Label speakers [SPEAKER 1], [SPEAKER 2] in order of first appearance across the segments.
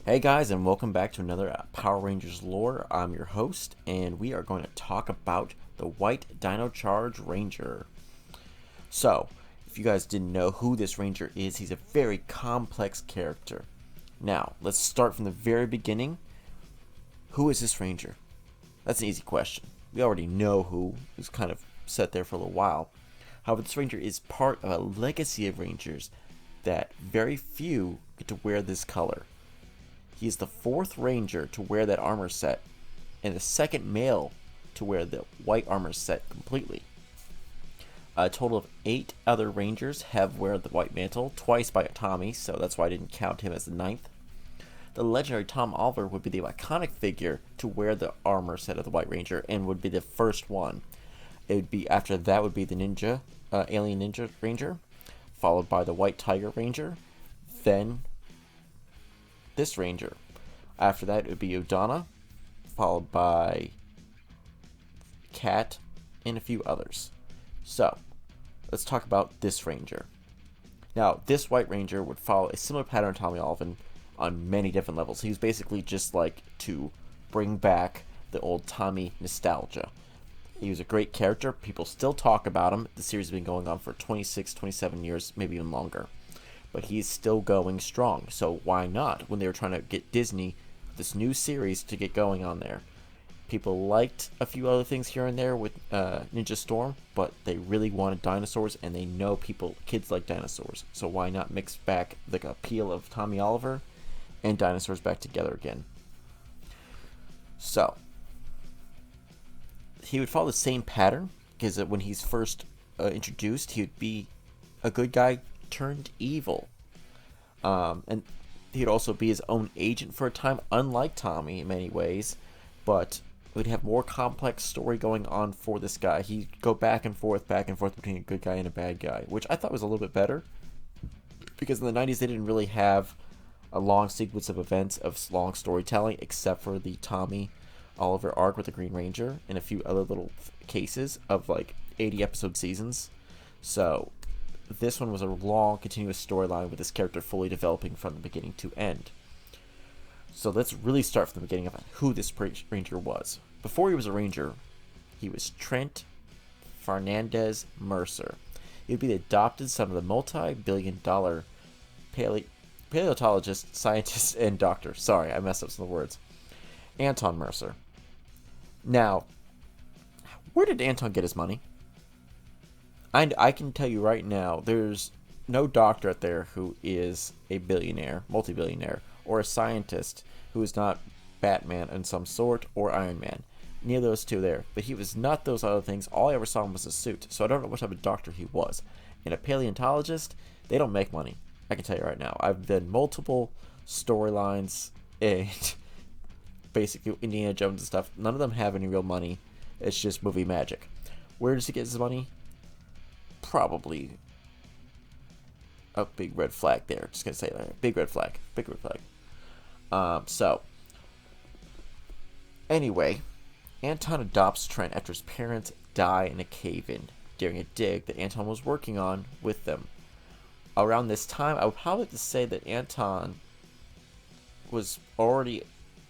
[SPEAKER 1] Hey guys, and welcome back to another Power Rangers lore. I'm your host, and we are going to talk about the White Dino Ranger. So, if you guys didn't know who this Ranger is, he's a very complex character. Now, let's start from the very beginning. Who is this Ranger? That's an easy question. We already know who is kind of set there for a little while. However, this Ranger is part of a legacy of Rangers that very few get to wear this color. He is the fourth Ranger to wear that armor set, and the second male to wear the white armor set completely. A total of 8 other Rangers have wear the white mantle, twice by Tommy, so that's why I didn't count him as the ninth. The legendary Tom Oliver would be the iconic figure to wear the armor set of the White Ranger, and would be the first one. It would be after that would be the Alien Ninja Ranger, followed by the White Tiger Ranger, then this Ranger. After that, it would be Udana, followed by Cat, and a few others. So, let's talk about this Ranger. Now, this White Ranger would follow a similar pattern to Tommy Oliver on many different levels. He was basically just like to bring back the old Tommy nostalgia. He was a great character. People still talk about him. The series has been going on for 26, 27 years, maybe even longer. But he's still going strong, so why not? When they were trying to get Disney this new series to get going on there, people liked a few other things here and there with Ninja Storm, but they really wanted dinosaurs, and they know kids like dinosaurs, so why not mix back the appeal of Tommy Oliver and dinosaurs back together again? So he would follow the same pattern, because when he's first introduced, he would be a good guy turned evil. And he'd also be his own agent for a time, unlike Tommy in many ways, but we'd have more complex story going on for this guy. He'd go back and forth between a good guy and a bad guy, which I thought was a little bit better, because in the 90s they didn't really have a long sequence of events of long storytelling, except for the Tommy Oliver arc with the Green Ranger and a few other little cases of like 80 episode seasons. So this one was a long, continuous storyline with this character fully developing from the beginning to end. So let's really start from the beginning of who this Ranger was. Before he was a Ranger, he was Trent Fernandez-Mercer. He would be the adopted son of the multi-billion-dollar paleontologist, scientist, and doctor. Sorry, I messed up some of the words. Anton Mercer. Now, where did Anton get his money? I can tell you right now, there's no doctor out there who is a billionaire, multi-billionaire, or a scientist who is not Batman in some sort, or Iron Man. Neither of those two there. But he was not those other things. All I ever saw him was a suit, so I don't know what type of doctor he was. And a paleontologist, they don't make money. I can tell you right now. I've done multiple storylines and basically Indiana Jones and stuff. None of them have any real money. It's just movie magic. Where does he get his money? Probably a big red flag there. Just gonna say that. Big red flag. Big red flag. So anyway, Anton adopts Trent after his parents die in a cave-in during a dig that Anton was working on with them. Around this time, I would probably have to say that Anton was already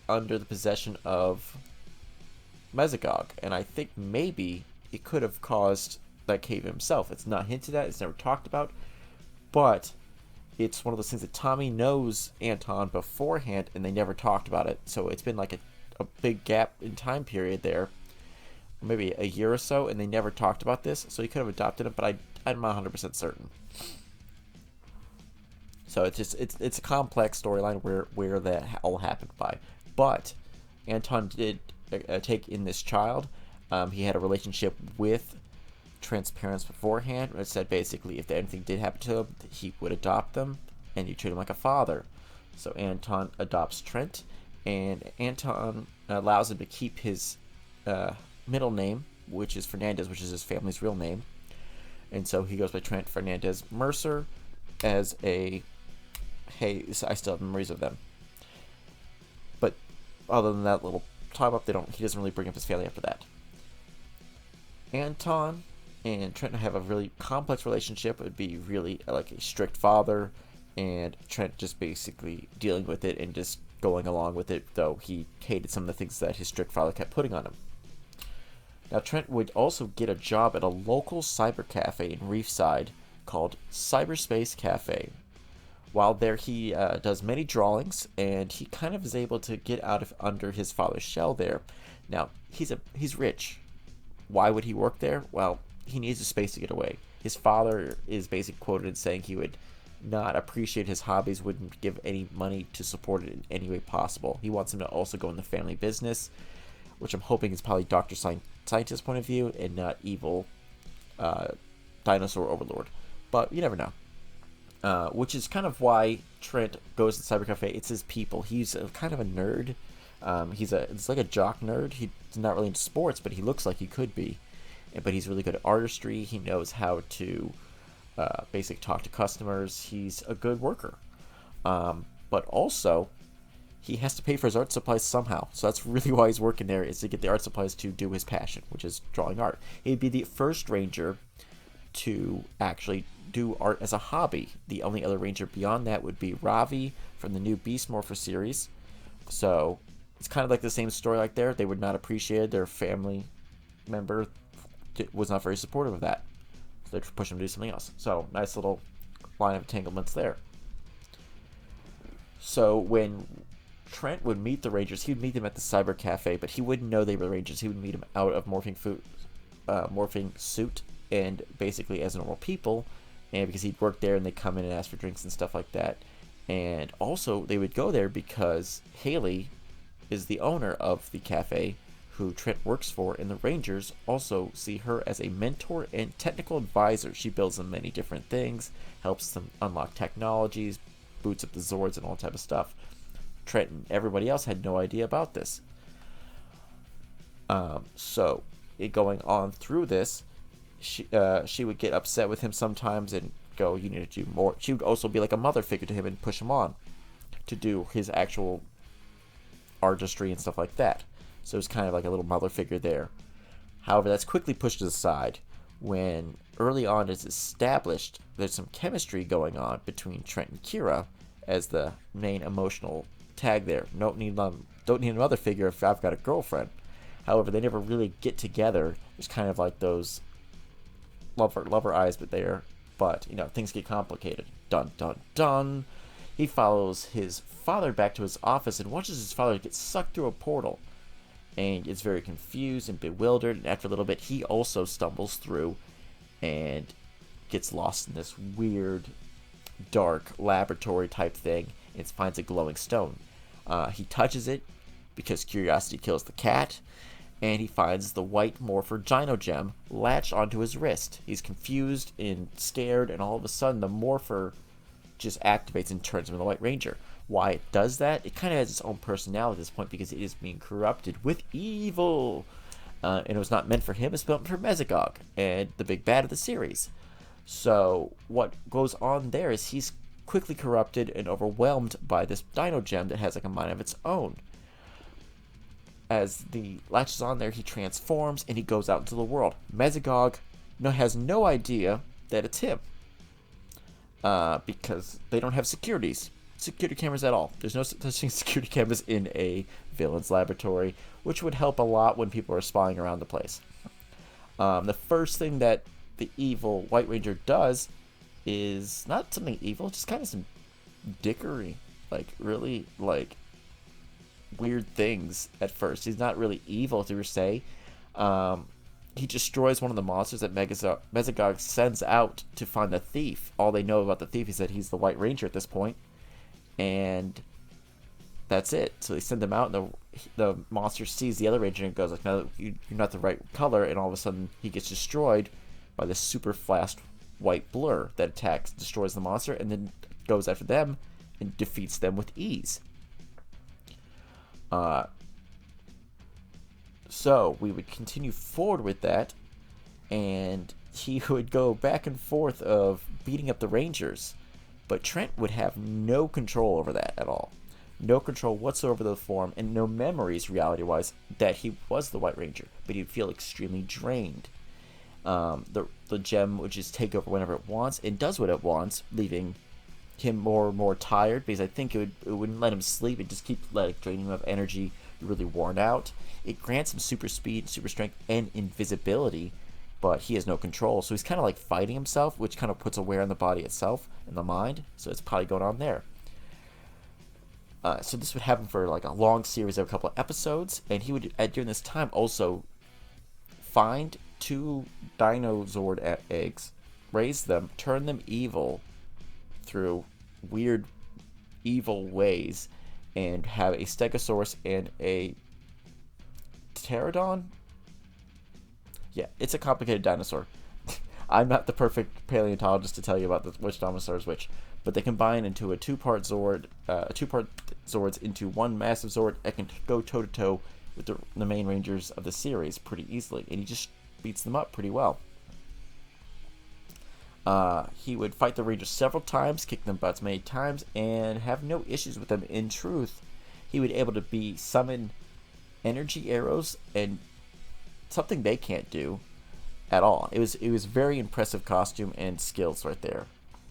[SPEAKER 1] under the possession of Mesogog, and I think maybe it could have caused that cave himself. It's not hinted at, it's never talked about, but it's one of those things that Tommy knows Anton beforehand, and they never talked about it. So it's been like a big gap in time period there, maybe a year or so, and they never talked about this. So he could have adopted him, but I'm not 100% certain. So it's a complex storyline where that all happened by. But Anton did take in this child. He had a relationship with Trent's parents beforehand. It said basically if anything did happen to him, he would adopt them, and he treat him like a father. So Anton adopts Trent, and Anton allows him to keep his middle name, which is Fernandez, which is his family's real name. And so he goes by Trent Fernandez-Mercer as a, hey, I still have memories of them. But other than that little time up, he doesn't really bring up his family after that. Anton and Trent have a really complex relationship. It would be really like a strict father, and Trent just basically dealing with it and just going along with it, though he hated some of the things that his strict father kept putting on him. Now, Trent would also get a job at a local cyber cafe in Reefside called Cyberspace Cafe. While there, he does many drawings, and he kind of is able to get out of under his father's shell there. Now, he's rich. Why would he work there? Well, he needs a space to get away. His father is basically quoted as saying he would not appreciate his hobbies, wouldn't give any money to support it in any way possible. He wants him to also go in the family business, which I'm hoping is probably Dr. Scientist's point of view and not evil dinosaur overlord. But you never know. Which is kind of why Trent goes to Cyber Cafe. It's his people. He's kind of a nerd. It's like a jock nerd. He's not really into sports, but he looks like he could be. But he's really good at artistry. He knows how to basically talk to customers. He's a good worker. But also, he has to pay for his art supplies somehow. So that's really why he's working there, is to get the art supplies to do his passion, which is drawing art. He'd be the first ranger to actually do art as a hobby. The only other ranger beyond that would be Ravi from the new Beast Morpher series. So it's kind of like the same story like there. They would not appreciate it. Their family member was not very supportive of that. So they'd push him to do something else. So nice little line of entanglements there. So when Trent would meet the Rangers, he would meet them at the Cyber Cafe, but he wouldn't know they were Rangers. He would meet them out of morphing suit and basically as normal people, and because he'd work there and they'd come in and ask for drinks and stuff like that. And also they would go there because Haley is the owner of the cafe who Trent works for, and the Rangers also see her as a mentor and technical advisor. She builds them many different things, helps them unlock technologies, boots up the Zords and all type of stuff. Trent and everybody else had no idea about this. So going on through this, she would get upset with him sometimes and go, you need to do more. She would also be like a mother figure to him and push him on to do his actual artistry and stuff like that. So it's kind of like a little mother figure there. However, that's quickly pushed aside when early on it's established there's some chemistry going on between Trent and Kira as the main emotional tag there. Don't need a mother figure if I've got a girlfriend. However, they never really get together. There's kind of like those lover eyes, but things get complicated. Dun dun dun. He follows his father back to his office and watches his father get sucked through a portal, and is very confused and bewildered. And after a little bit, he also stumbles through and gets lost in this weird, dark laboratory type thing and finds a glowing stone. He touches it because curiosity kills the cat, and he finds the white morpher Dino Gem latched onto his wrist. He's confused and scared, and all of a sudden the morpher just activates and turns him into the White Ranger. Why it does that? It kind of has its own personality at this point because it is being corrupted with evil. And it was not meant for him, it's meant for Mesogog, and the big bad of the series. So what goes on there is he's quickly corrupted and overwhelmed by this Dino Gem that has like a mind of its own. As the latches on there, he transforms and he goes out into the world. Mesogog has no idea that it's him. Because they don't have security cameras at all. There's no such thing as security cameras in a villain's laboratory, which would help a lot when people are spying around the place. The first thing that the evil White Ranger does is not something evil, just kind of some dickery, really weird things at first. He's not really evil, to say. He destroys one of the monsters that Mesogog sends out to find the thief. All they know about the thief is that he's the White Ranger at this point, and that's it. So they send him out, and the monster sees the other Ranger and goes like, "No, you're not the right color." And all of a sudden, he gets destroyed by this super fast white blur that destroys the monster, and then goes after them and defeats them with ease. So we would continue forward with that, and he would go back and forth of beating up the Rangers, but Trent would have no control over that at all. No control whatsoever of the form, and no memories, reality-wise, that he was the White Ranger, but he'd feel extremely drained. The gem would just take over whenever it wants, and does what it wants, leaving him more and more tired, because I think it wouldn't let him sleep. It just keeps draining him of energy, really worn out. It grants him super speed, super strength, and invisibility, but he has no control. So he's kind of like fighting himself, which kind of puts a wear on the body itself and the mind. So it's probably going on there. So this would happen for like a long series of a couple of episodes, and he would during this time also find 2 Dinozord eggs, raise them, turn them evil through weird evil ways, and have a Stegosaurus and a Pterodon. Yeah, it's a complicated dinosaur. I'm not the perfect paleontologist to tell you about which dinosaur is which, but they combine into a two-part Zord, two-part Zords into one massive Zord that can go toe-to-toe with the main Rangers of the series pretty easily, and he just beats them up pretty well. He would fight the Rangers several times, kick them butts many times, and have no issues with them. In truth, he would be able to summon energy arrows, and something they can't do at all. It was very impressive costume and skills right there.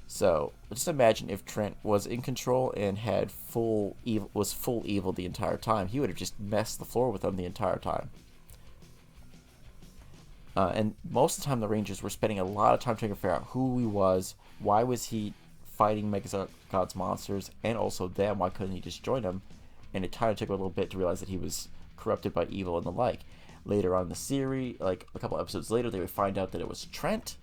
[SPEAKER 1] So just imagine if Trent was in control and had full evil the entire time. He would have just messed the floor with them the entire time. And most of the time, the Rangers were spending a lot of time trying to figure out who he was, why was he fighting Mechagod's monsters, and also them, why couldn't he just join them? And it kind of took a little bit to realize that he was corrupted by evil and the like. Later on in the series, like a couple episodes later, they would find out that it was Trent,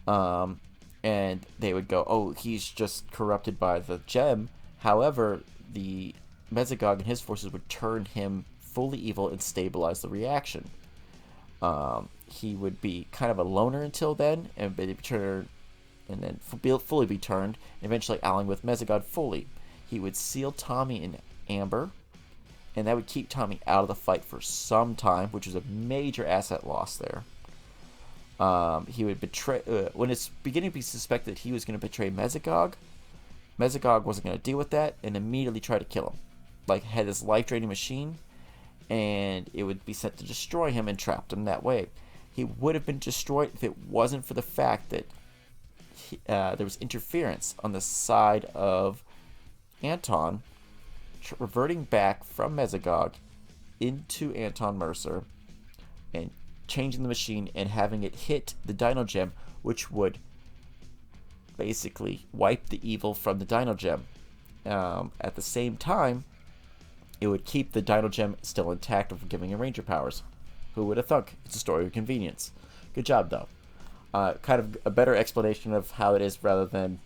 [SPEAKER 1] and they would go, oh, he's just corrupted by the gem. However, the Mesogog and his forces would turn him fully evil and stabilize the reaction. He would be kind of a loner until then, and then fully be turned, and eventually allying with Mesogod fully. He would seal Tommy in amber, and that would keep Tommy out of the fight for some time, which was a major asset loss there. He would betray when it's beginning to be suspected that he was going to betray Mesogog. Mesogog wasn't going to deal with that and immediately tried to kill him. Like, had this life-draining machine, and it would be set to destroy him and trapped him that way. He would have been destroyed if it wasn't for the fact that there was interference on the side of Anton, reverting back from Mesogog into Mercer and changing the machine and having it hit the Dino Gem, which would basically wipe the evil from the Dino Gem. At the same time, it would keep the Dino Gem still intact of giving him Ranger powers. Who would have thunk? It's a story of convenience. Good job, though. Kind of a better explanation of how it is rather than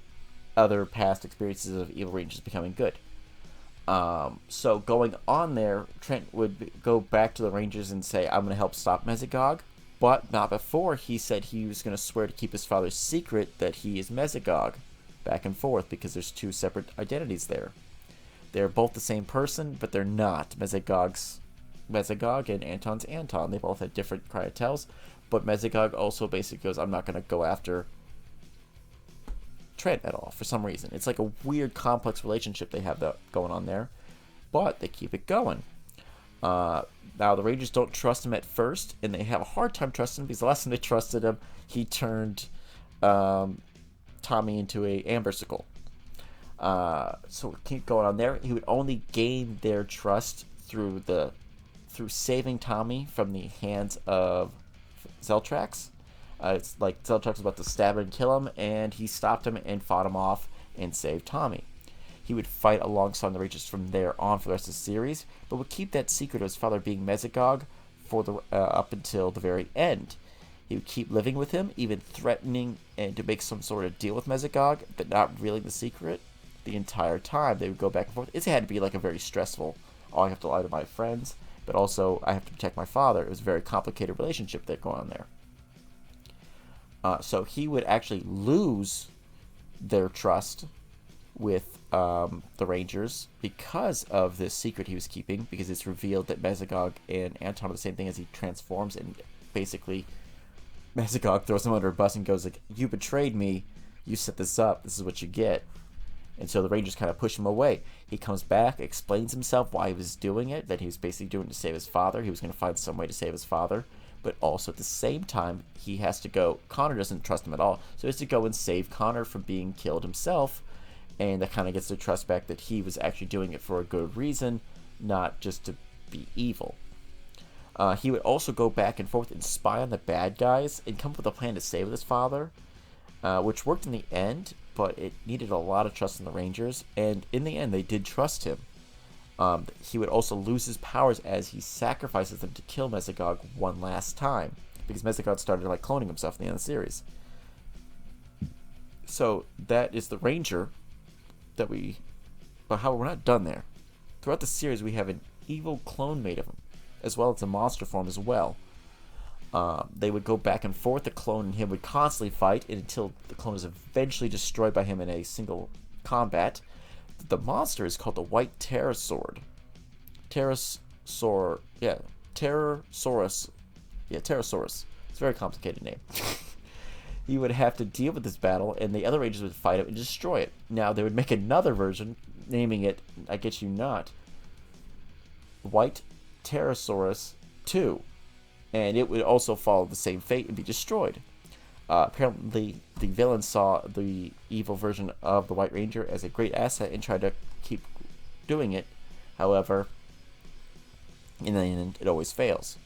[SPEAKER 1] other past experiences of evil Rangers becoming good. So going on there, Trent would go back to the Rangers and say, I'm going to help stop Mesogog, but not before he said he was going to swear to keep his father's secret that he is Mesogog, back and forth, because there's 2 separate identities there. They're both the same person, but they're not. Mesogog's Mesogog and Anton's Anton. They both had different cryotels, but Mesogog also basically goes, I'm not going to go after Trent at all for some reason. It's like a weird, complex relationship they have going on there, but they keep it going. Now, the Rangers don't trust him at first, and they have a hard time trusting him because the last time they trusted him, he turned Tommy into a Ambersicle. So we keep going on there. He would only gain their trust through saving Tommy from the hands of Zeltrax. It's like Zeltrax was about to stab and kill him, and he stopped him and fought him off and saved Tommy. He would fight alongside the Rangers from there on for the rest of the series, but would keep that secret of his father being Mesogog for up until the very end. He would keep living with him, even threatening and to make some sort of deal with Mesogog, but not revealing the secret the entire time. They would go back and forth. It had to be like a very stressful, I have to lie to my friends, but also I have to protect my father. It was a very complicated relationship that going on there. So he would actually lose their trust with the Rangers because of this secret he was keeping, because it's revealed that Mesogog and Anton are the same thing as he transforms, and basically Mesogog throws him under a bus and goes like, you betrayed me, you set this up, this is what you get. And so the Rangers kind of push him away. He comes back, explains himself why he was doing it, that he was basically doing it to save his father. He was going to find some way to save his father. But also at the same time, he has to go. Connor doesn't trust him at all. So he has to go and save Connor from being killed himself. and that kind of gets the trust back that he was actually doing it for a good reason, not just to be evil. He would also go back and forth and spy on the bad guys and come up with a plan to save his father, which worked in the end, but it needed a lot of trust in the Rangers, and in the end they did trust him. He would also lose his powers as he sacrifices them to kill Mesogog one last time, because Mesogog started like cloning himself in the end of the series. So that is the Ranger that we... But however, we're not done there. Throughout the series, we have an evil clone made of him, as well as a monster form as well. They would go back and forth. The clone and him would constantly fight until the clone is eventually destroyed by him in a single combat. The monster is called the White Pterosaur. Pterosaurus. Yeah, It's a very complicated name. He would have to deal with this battle, and the other Rangers would fight it and destroy it. Now, they would make another version, naming it, I get you not, White Pterosaurus 2. And it would also follow the same fate and be destroyed. Apparently, the villain saw the evil version of the White Ranger as a great asset and tried to keep doing it. However, in the end, it always fails.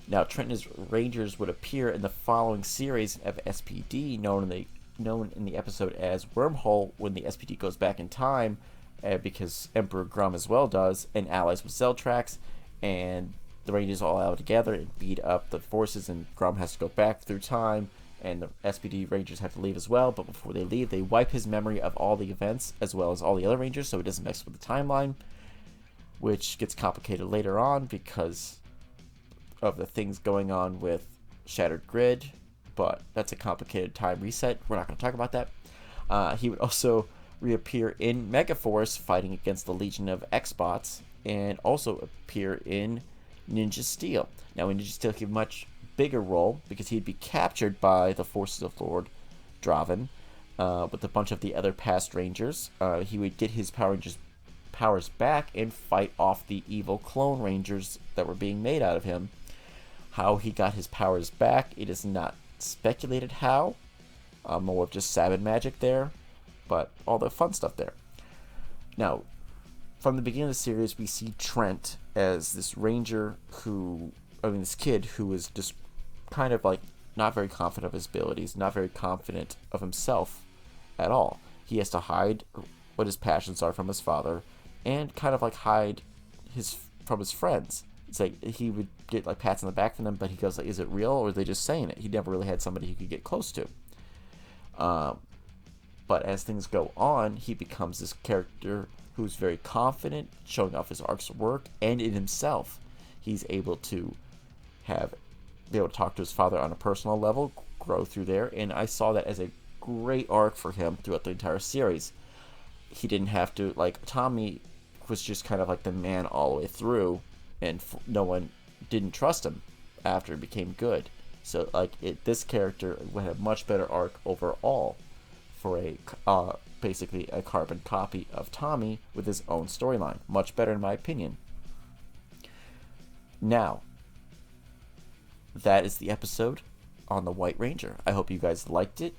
[SPEAKER 1] Now, Trent and his Rangers would appear in the following series of SPD, known in the episode as Wormhole, when the SPD goes back in time, because Emperor Grum as well does, and allies with Zeltrax, and the Rangers all out together and beat up the forces, and Grum has to go back through time, and the SPD Rangers have to leave as well, but before they leave, they wipe his memory of all the events, as well as all the other Rangers, so it doesn't mess with the timeline, which gets complicated later on because of the things going on with Shattered Grid, but that's a complicated time reset. We're not going to talk about that. He would also reappear in Megaforce fighting against the Legion of X-Bots, and also appear in Ninja Steel. Now, in Ninja Steel, he had a much bigger role because he'd be captured by the forces of Lord Draven with a bunch of the other past Rangers. He would get his powers back and fight off the evil clone Rangers that were being made out of him. How he got his powers back, it is not speculated how. More of just Sabin magic there, but all the fun stuff there. Now, from the beginning of the series, we see Trent as this ranger this kid who is just kind of like not very confident of his abilities, not very confident of himself at all. He has to hide what his passions are from his father, and kind of like hide from his friends. It's like he would get like pats on the back from them, but he goes like, is it real or are they just saying it? He never really had somebody he could get close to. But as things go on, he becomes this character who's very confident, showing off his arc's work, and in himself. He's able to be able to talk to his father on a personal level, grow through there, and I saw that as a great arc for him throughout the entire series. He didn't have to, like, Tommy was just kind of like the man all the way through, and no one didn't trust him after he became good. So, like, this character would have a much better arc overall for basically a carbon copy of Tommy with his own storyline. Much better, in my opinion. Now, that is the episode on the White Ranger. I hope you guys liked it.